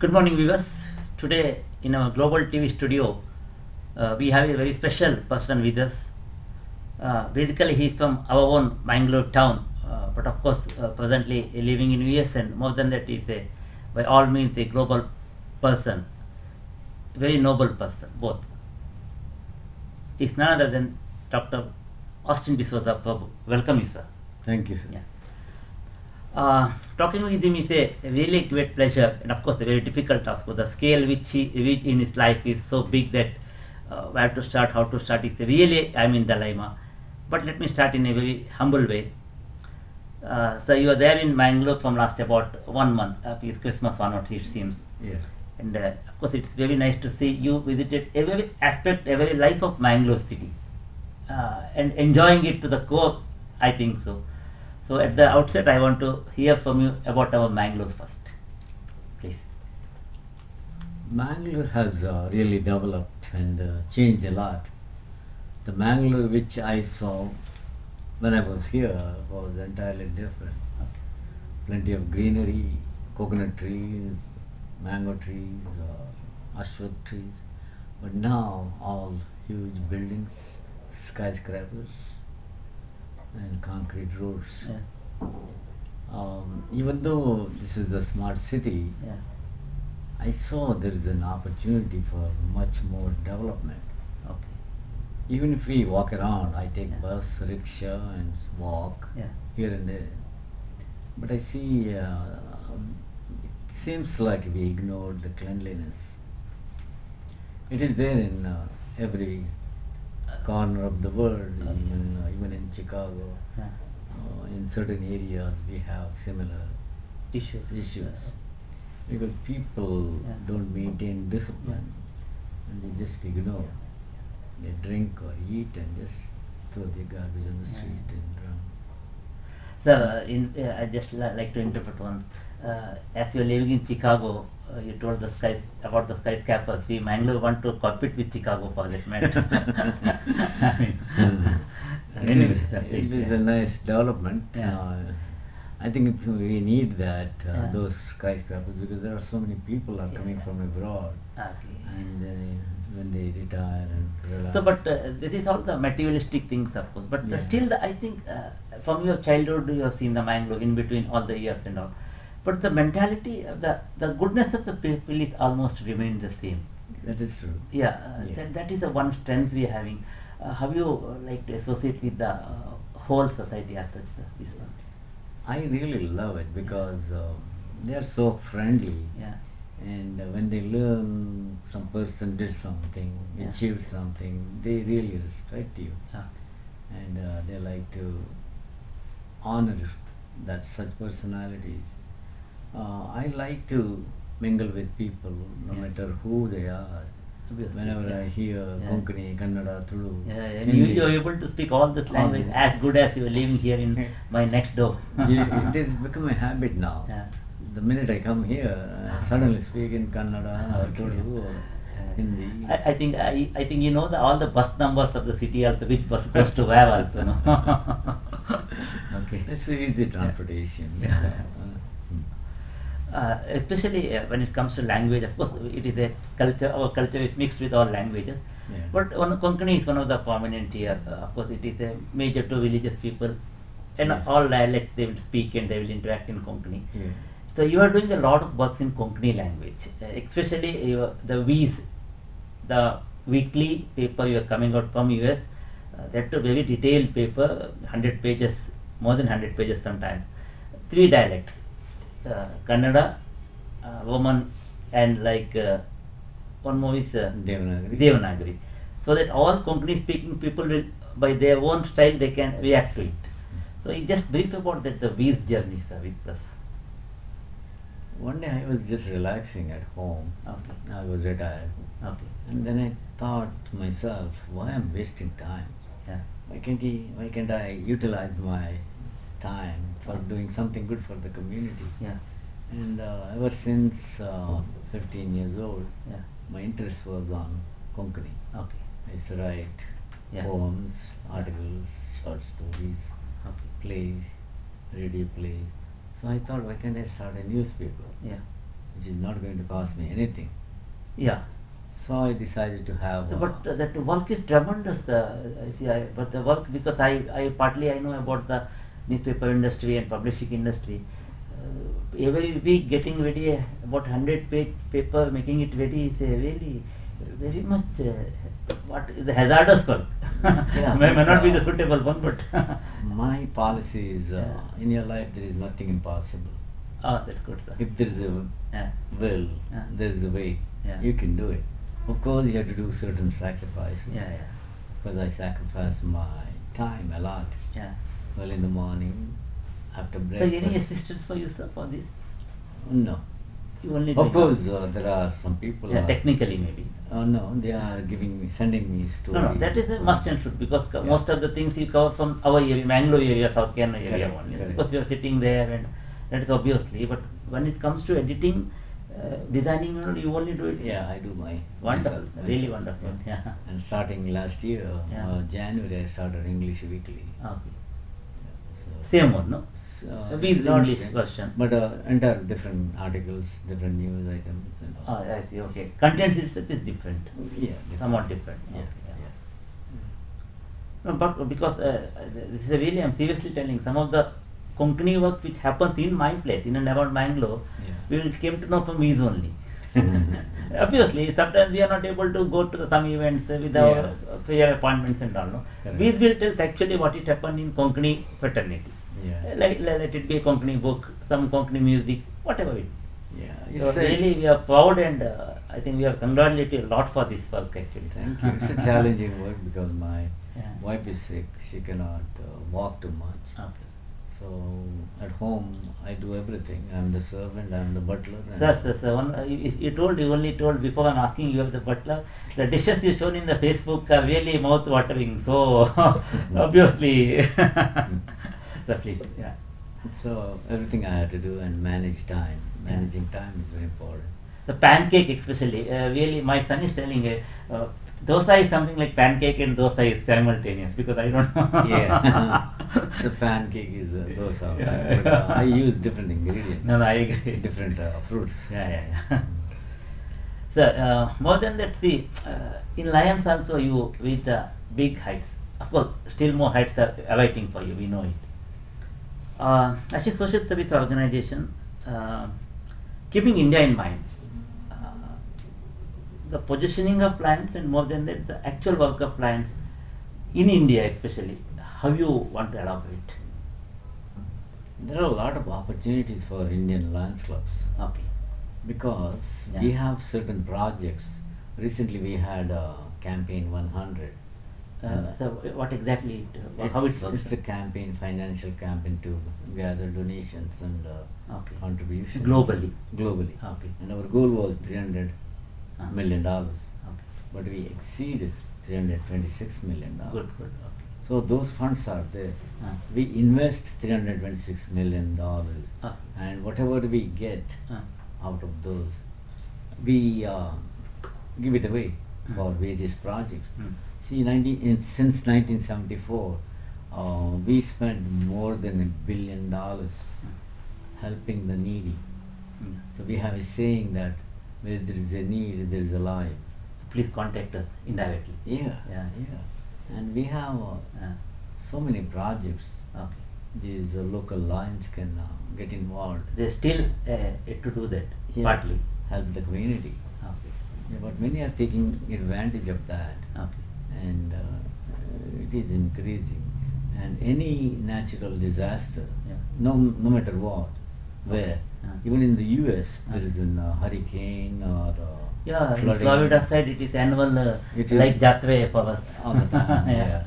Good morning, viewers. Today, in our global TV studio, we have a very special person with us. Basically, he is from our own Mangalore town, but of course, presently living in US, and more than that, is a by all means a global person, very noble person, both. Is none other than Dr. Austin D'Souza Prabhu. Welcome, you, sir. Thank you, sir. Yeah. Talking with him is a really great pleasure, and of course a very difficult task. But the scale which in his life is so big that where to start, how to start is really I'm in dilemma. But let me start in a very humble way. So you are there in Mangalore from last about 1 month. It's Christmas onwards, it seems. Yeah. And of course it's very nice to see you visited every aspect, every life of Mangalore city, and enjoying it to the core. I think so. So at the outset, I want to hear from you about our Mangalore first, please. Mangalore has really developed and changed a lot. The Mangalore which I saw when I was here was entirely different. Plenty of greenery, coconut trees, mango trees, ashwat trees. But now all huge buildings, skyscrapers, and concrete roads. Yeah. Even though this is the smart city, Yeah. I saw there is an opportunity for much more development. Okay. Even if we walk around, I take Yeah. bus, rickshaw, and walk Yeah. here and there. But I see it seems like we ignored the cleanliness. It is there in every corner of the world, even in Chicago. Yeah. In certain areas, we have similar Issues. because people Yeah. don't maintain discipline and they just ignore. They drink or eat and just throw their garbage on the Yeah. street and run. So, I just like to interpret once. As you are living in Chicago, you told about the skyscrapers. We Mangalore want to compete with Chicago for that matter. I mean, anyway, It is a nice development. Yeah. I think we need that Yeah. those skyscrapers because there are so many people are coming Yeah. from abroad Okay. and when they retire and relax. So, but this is all the materialistic things, of course. But Yeah. still, I think from your childhood, you have seen the Mangalore in between all the years and all. But the mentality, the goodness of the people is almost remained the same. That is true. Yeah, Yeah. that is the one strength we are having. How you like to associate with the whole society as such, sir, this one? I really love it because they are so friendly. Yeah. And when they learn some person did something, Yeah. achieved something, they really respect you. Yeah. And they like to honor that such personalities. I like to mingle with people no Yeah. matter who they are. Obviously, Whenever yeah. I hear Yeah. Konkani, Kannada, Tulu, Yeah, and you Hindi, are able to speak all this language All as good as you are living here in my next door. it has become a habit now. Yeah. The minute I come here, I suddenly speak in Kannada or Okay. Tulu or Hindi. I think you know all the bus numbers of the city also, which bus goes to where also, no? Okay. It's easy transportation. Yeah. Uh, Especially when it comes to language, of course, it is a culture. Our culture is mixed with all languages. yeah. But Konkani is one of the prominent here. Of course, it is a major to religious people, and Yes. all dialect they will speak and they will interact in Konkani. Yeah. So you are doing a lot of works in Konkani language, especially the V's, the weekly paper you are coming out from US. That a very detailed paper, 100 pages, more than 100 pages sometimes. 3 dialects, Kannada, Roman, and like one more is Devanagari. Devanagari. So that all Konkani speaking people will, by their own style, they can react to it. So you just brief about that, the V's journey, sir, with us. One day I was just relaxing at home. Okay. I was retired. Okay. And then I thought to myself, why I'm wasting time? Yeah. Why can't I utilize my time for doing something good for the community? Yeah. And ever since 15 years old, Yeah. my interest was on Konkani. Okay. I used to write Yeah. poems, articles, short stories, Okay. plays, radio plays. So I thought, why can't I start a newspaper? Yeah. which is not going to cost me anything. Yeah. So I decided to have. So, but that work is tremendous. But the work, because I partly I know about the newspaper industry and publishing industry. Every week getting ready about 100-page paper, making it ready is a really very much what is the hazardous work. Yeah, may but, not be the suitable one, but my policy is Yeah. in your life there is nothing impossible. that's good, sir. If there is a Yeah. will, Yeah. there is a way. Yeah. You can do it. Of course, you have to do certain sacrifices. Yeah, Because I sacrifice my time a lot. yeah. Well, in the morning, after So, breakfast. any assistance for you, sir, for this? No. You only Of do course, there are some people. yeah, technically maybe. No, they are sending me stories. No, that is a must and should, because Yeah. most of the things you cover from our area, Mangalore area, South Kerala area Correct, only, correct. because we are sitting there, and that is obviously. But when it comes to editing, designing, you only do it. Yeah, I do my Wonderful, myself, really myself, wonderful. Yeah. And starting last year, Yeah. January, I started English Weekly. Okay. So, Same one, no? Maybe it's the not English same, version. but entire different articles, different news items, and all. I see. Okay. Content itself is different, Yeah, different. somewhat different. Yeah, Okay, yeah. No, but because this is a really, I'm seriously telling, some of the Konkani works which happens in my place, in and around Mangalore, we came to know from these only. Obviously, sometimes we are not able to go to some events with our Yeah. prayer appointments and all. No? Correct. These will tell actually what it happened in Konkani fraternity. Yeah. Let it be a Konkani book, some Konkani music, whatever it. Yeah, So it's really, we are proud, and I think we are congratulated a lot for this work actually. thank you. It's a challenging work because my Yeah. wife is sick. She cannot walk too much. Okay. So at home, I do everything. I'm the servant. I'm the butler. and- Sir, you only told before I'm asking you of the butler, the dishes you shown in the Facebook are really mouth watering. So obviously, so please, yeah. So everything I have to do and manage time. Managing time is very important. The pancake especially, really my son is telling dosa is something like pancake and dosa is simultaneous, because I don't know. Yeah. So pancake is dosa. Yeah. But I use different ingredients. No, I agree. Different fruits. Yeah. So more than that, see, in Lions also you reach the big heights. Of course, still more heights are awaiting for you. We know it. As a social service organization, keeping India in mind, the positioning of Lions, and more than that, the actual work of Lions in India, especially, how you want to elaborate? There are a lot of opportunities for Indian Lions clubs Okay. because Yeah. we have certain projects. Recently, we had campaign 100. So what exactly? How it works? It's a campaign, financial campaign to gather donations and Okay. contributions Globally. Globally, Okay. and our goal was $300 million, Okay. but we exceeded $326 million. Good. Okay. So those funds are there. We invest $326 million, and whatever we get out of those, we give it away for various projects. See, since 1974, we spent more than $1 billion helping the needy. So we have a saying that where there is a need, there is a life. So please contact us indirectly. Yeah. And we have so many projects. Okay. These local Lions can get involved. They still yet to do that, Yeah. partly. Help the community. Okay. Yeah, but many are taking advantage of that, Okay. and it is increasing. And any natural disaster, Yeah. no matter what, where, even in the US, there is a hurricane or Yeah, in flooding. Florida side it is annual It is like Jatre for us. all the time. Yeah. Yeah.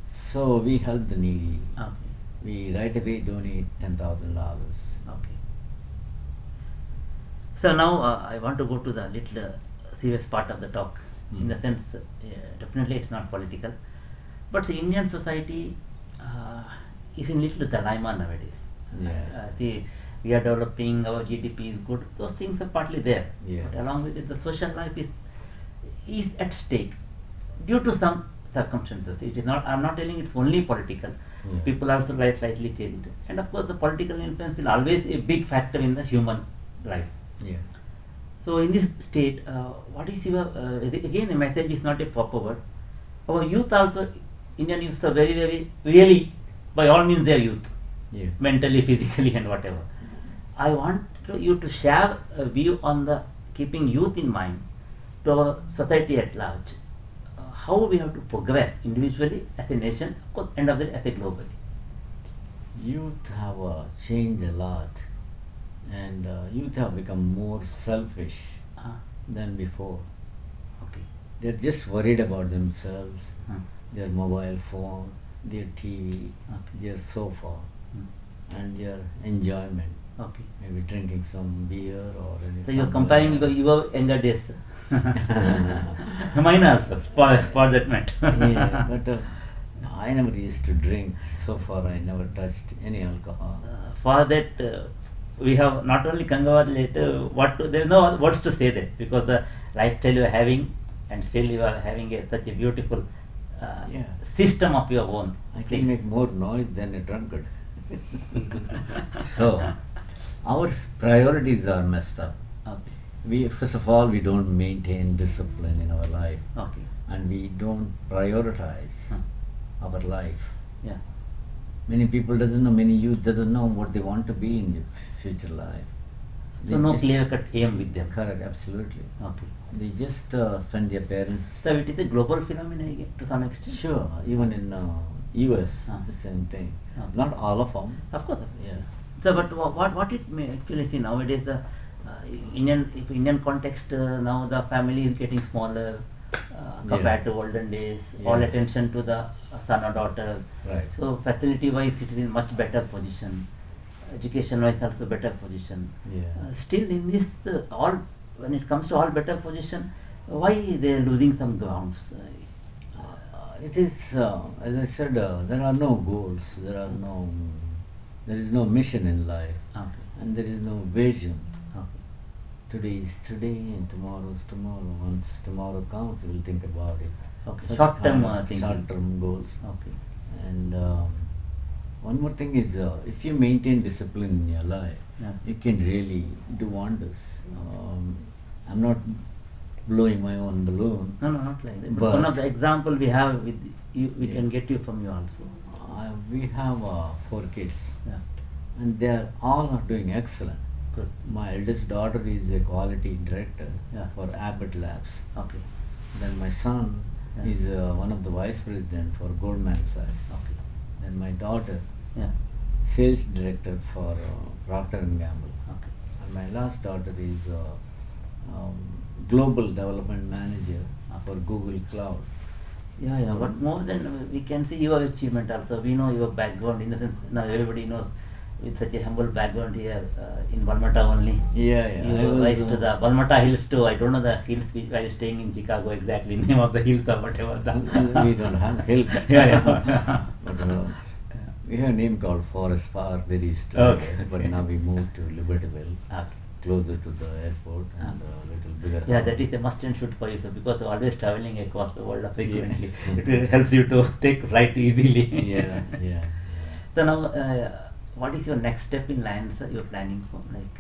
So we help the needy. Okay. We right away donate $10,000. Okay. So now I want to go to the little serious part of the talk. In the sense, definitely it's not political, but the Indian society is in little dilemma nowadays. Yeah. See, we are developing, our GDP is good, those things are partly there. Yeah. But along with it, the social life is at stake due to some circumstances. It is not. I'm not telling it's only political. Yeah. People also slightly changed, and of course, the political influence will always a big factor in the human life. Yeah. So in this state, what is your again? The message is not a proper word. Our youth also, Indian youth are very, very really, by all means, they are youth, Yeah. mentally, physically, and whatever. I want you to share a view on the keeping youth in mind to our society at large. How we have to progress individually as a nation, of course, end of the day as a globally. Youth have changed a lot, and youth have become more selfish Uh, than before. okay. They're just worried about themselves, Uh, their mobile phone, their TV, okay. their sofa, Mm, and their enjoyment. okay. Maybe drinking some beer or anything. So you are comparing your younger days. Mine also, for that matter. Yeah, but I never used to drink. So far, I never touched any alcohol. For that, we have not only congratulated, there is no words to say that, because the lifestyle you are having, and still you are having such a beautiful Yeah. system of your own. I Please. can make more noise than a drunkard. So, our priorities are messed up. Okay. We first of all we don't maintain discipline in our life, Okay. and we don't prioritize Hmm. our life. Yeah. Many people doesn't know. Many youth doesn't know what they want to be in the future life. So They no just- clear-cut aim with them. Correct, absolutely. Okay. They just spend their parents. So it is a global phenomenon again, to some extent. Sure, even in US, Ah. it's the same thing. Okay. Not all of them. Of course. Yeah. So, but what it may actually see nowadays, Indian context, now the family is getting smaller compared to olden days. All Yeah. attention to the son or daughter. Right. So facility wise, it is in much better position. Education wise, also better position. Yeah. Still, in this all, when it comes to all better position, why they are losing some grounds? It is, as I said, there are no goals. There is no mission in life, Okay. and there is no vision. Okay. Today is today, and tomorrow is tomorrow. Once tomorrow comes, we'll think about it. Okay. Such Short-term kind of thinking. short-term goals. Okay. And one more thing is, if you maintain discipline in your life, Yeah. you can really do wonders. I'm not blowing my own balloon. No, not like that. But But- one of the example we have with you, we Yeah. can get you from you also. We have 4 kids, Yeah. and they are all are doing excellent. Good. My eldest daughter is a quality director Yeah. for Abbott Labs. Okay. Then my son Yeah. is one of the vice president for Goldman Sachs. Okay. Then my daughter, Yeah. sales director for Procter and Gamble. Okay. And my last daughter is global development manager for Google Cloud. Yeah, yeah. But more than we can see your achievement also. We know your background in the sense now everybody knows with such a humble background here in Balmata only. Yeah, yeah. I You was, rise to the Balmata hills too. I don't know the hills which while staying in Chicago exactly name of the hills or whatever. we don't have hills. Yeah, yeah. But, we have a name called Forest Park. There is to, Okay. but now we moved to Libertyville, Okay. closer to the airport and a little bigger. Yeah, house. that is a must and should for you, sir, because you're always traveling across the world frequently. It will helps you to take flight easily. Yeah, yeah. So now, what is your next step in line, sir? You're planning for like.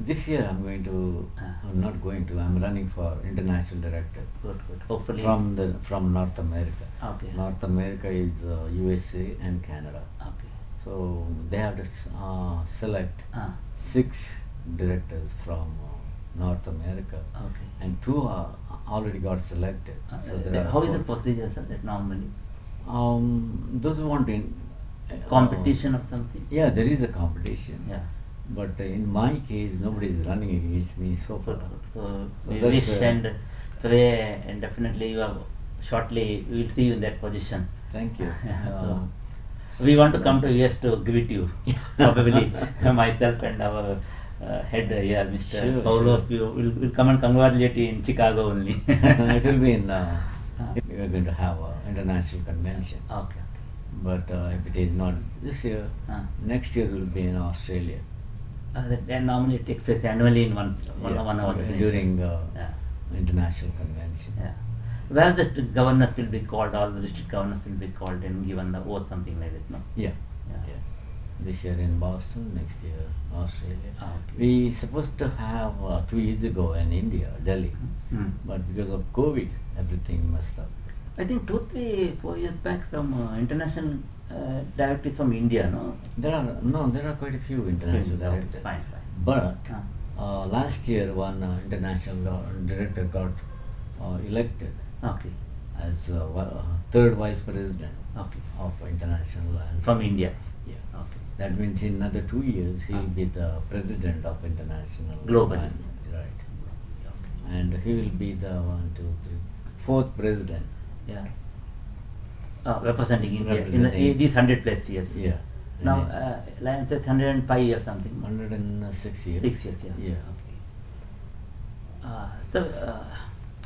This year I'm going to. I'm not going to. I'm running for international director Good, good. Hopefully. from North America. Okay. North America is USA and Canada. Okay. So they have to select Ah. 6 directors from North America, Okay. and 2 are already got selected. So there are How is 4. the procedure, sir? That normally Those who want in competition or something. Yeah, there is a competition. Yeah. But in my case, nobody is running against me so far. Good, good. So So we that's, wish and pray, and definitely you have shortly we will see you in that position. Thank you. So we want to come to US to greet you, probably myself and our head here, Mr. Sure, Paulose. sure. We'll come and congratulate you in Chicago only. It will be in. We are going to have an international convention. Okay. But if it is not this year, Ah. next year will be in Australia. That normally it takes place annually in one of the during the Yeah. international convention. Yeah. Where the governors will be called, all the district governors will be called and given the oath, something like that, no? Yeah. Yeah. Yeah. This year in Boston, next year Australia. Okay. We supposed to have 2 years ago in India, Delhi, Mm. but because of COVID, everything messed up. I think 2, 3, 4 years back, some international directors from India, no? There are quite a few international Okay, directors. fine, fine. But Ah. last year, one international director got elected Okay, as third vice president okay. of international alliance. From India. Yeah. Okay. That means in another 2 years he'll be the president of international Globally. alliance. Right. Okay. And he will be the 4th president. Yeah. Representing India in Representing. these 100+ years. Yeah. Now, And Alliance is 105 years something. 106 years. 6 years, yeah. Yeah. Okay. So,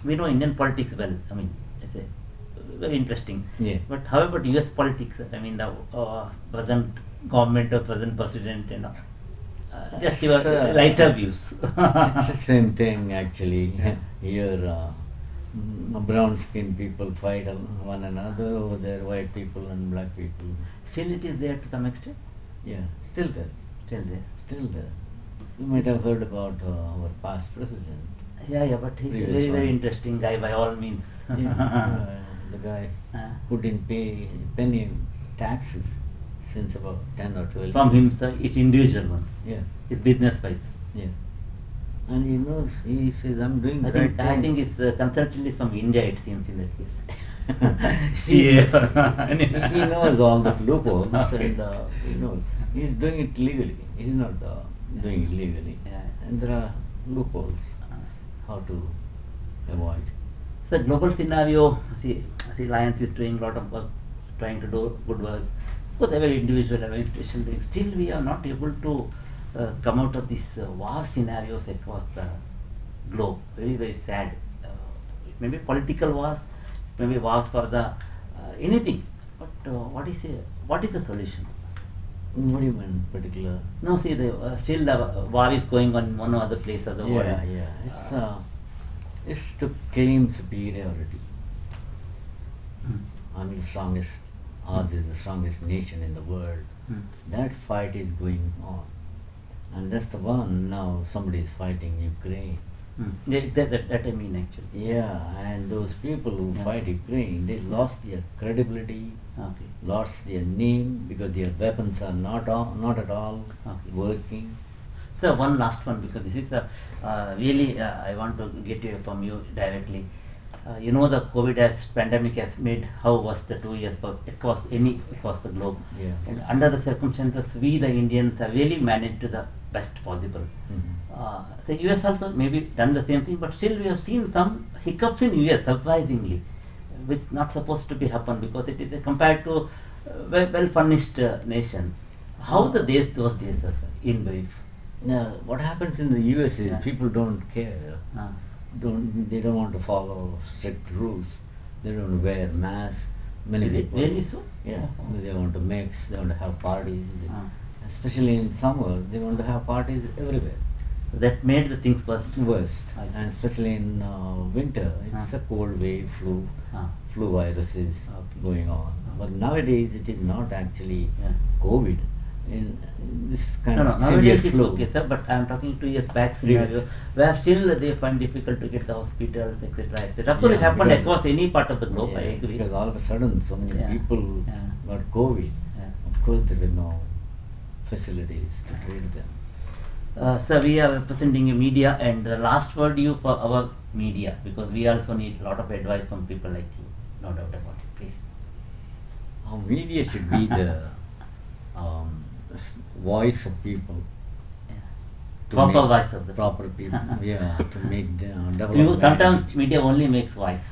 we know Indian politics well. I mean, it's a very interesting. Yeah. But how about US politics? I mean, the present government or present president, you know, just your Sir, lighter views. It's the same thing actually. Yeah. Here, brown skinned people fight one another. Over there, white people and black people. Still, it is there to some extent. Yeah, still there. Still there. Still there. You might have heard about our past president. Yeah, but he's a Previous very, very one. interesting guy by all means. The guy Uh, who didn't pay penny taxes since about 10 or 12 From years. him, sir, it's individual one. Yeah, It's business wise. yeah. And he knows, he says, I'm doing I the right think I thing." think it's consultant is from India. It seems in that case. Yeah. He knows all the loopholes Okay. and he knows. He's doing it legally. He's not doing it legally. Yeah. And there are loopholes how to avoid. So global scenario, see, Alliance is doing a lot of work, trying to do good work. Of course, every individual, every institution doing. Still, we are not able to come out of these war scenarios across the globe. Very, very sad. It may be political wars, maybe wars for the anything. But what is the solution? What do you mean particular? No, see, still the war is going on in one or other place of the world. Yeah. It's to claim superiority. I'm the strongest. Ours is the strongest nation in the world. Hmm. That fight is going on, and that's the one now somebody is fighting Ukraine. Yeah, that I mean actually. Yeah, and those people who Yeah. fight Ukraine, they lost their credibility, Okay. lost their name because their weapons are not at all Okay. working. So one last one, because this is really I want to get you from you directly. You know, the pandemic has made how was the 2 years for across the globe. Yeah. And under the circumstances, we the Indians have really managed to the best possible. Mhm. So US also maybe done the same thing, but still we have seen some hiccups in US surprisingly, which not supposed to be happen because it is compared to well furnished nation. How those days are, sir, in brief? Now, what happens in the US is Yeah. people don't care. Uh, They don't want to follow strict rules. They don't wear masks. Many is it people. really so? Yeah, they want to mix. They want to have parties. Ah. Especially in summer, they want to have parties everywhere. So that made the things worst. Worst, I see. and especially in winter, it's a cold wave, Ah. flu viruses Okay. going on. Ah. But nowadays, it is not actually Yeah. COVID. This is kind No, of severe nowadays it's flu. okay, sir, but I am talking 2 years back Previous. scenario where still they find difficult to get the hospitals, etc. etc. Of course, it Yeah, happened because- across any part of the globe, I Yeah, agree. because all of a sudden, so many Yeah. people Yeah. got COVID. Yeah. Of course, there were no facilities to treat them. So we are representing a media, and the last word you for our media, because we also need a lot of advice from people like you. No doubt about it, please. Our media should be the voice of people. Yeah. To Proper make- voice of the proper people. Yeah, to make develop. You sometimes language. media only makes voice.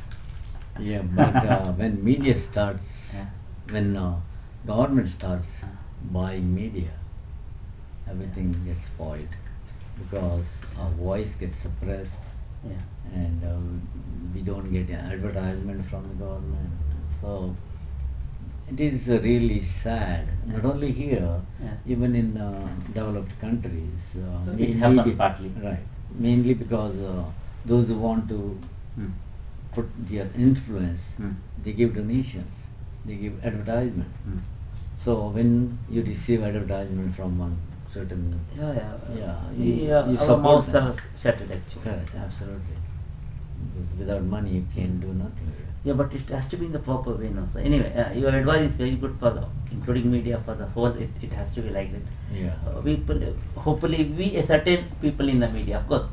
Yeah, but when media starts, Yeah. when government starts Uh. buying media, everything gets spoiled because our voice gets suppressed Yeah. and we don't get advertisement from the government. So it is really sad. Not only here, Yeah. even in developed countries. It happens partly. Right. Mainly because those who want to Hmm. put their influence, Hmm. they give donations, they give advertisement. Hmm. So when you receive advertisement from one certain, you our support mouths them. are shuttered actually. Correct, absolutely. Because without money you can do nothing here. Yeah, but it has to be in the proper way, no? So anyway, your advice is very good for the, including media, for the whole. It has to be like that. Yeah. Hopefully, we certain people in the media, of course,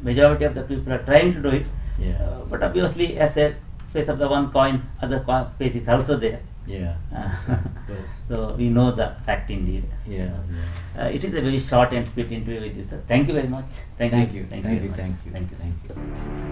majority of the people are trying to do it. Yeah. But obviously, as a face of the one coin, other face is also there. Yeah. Yes. So we know the fact indeed. Yeah. It is a very short and sweet interview with you, sir. Thank you very much. Thank you. Thank Thank you. you. very much. Thank you. Thank you. Thank you.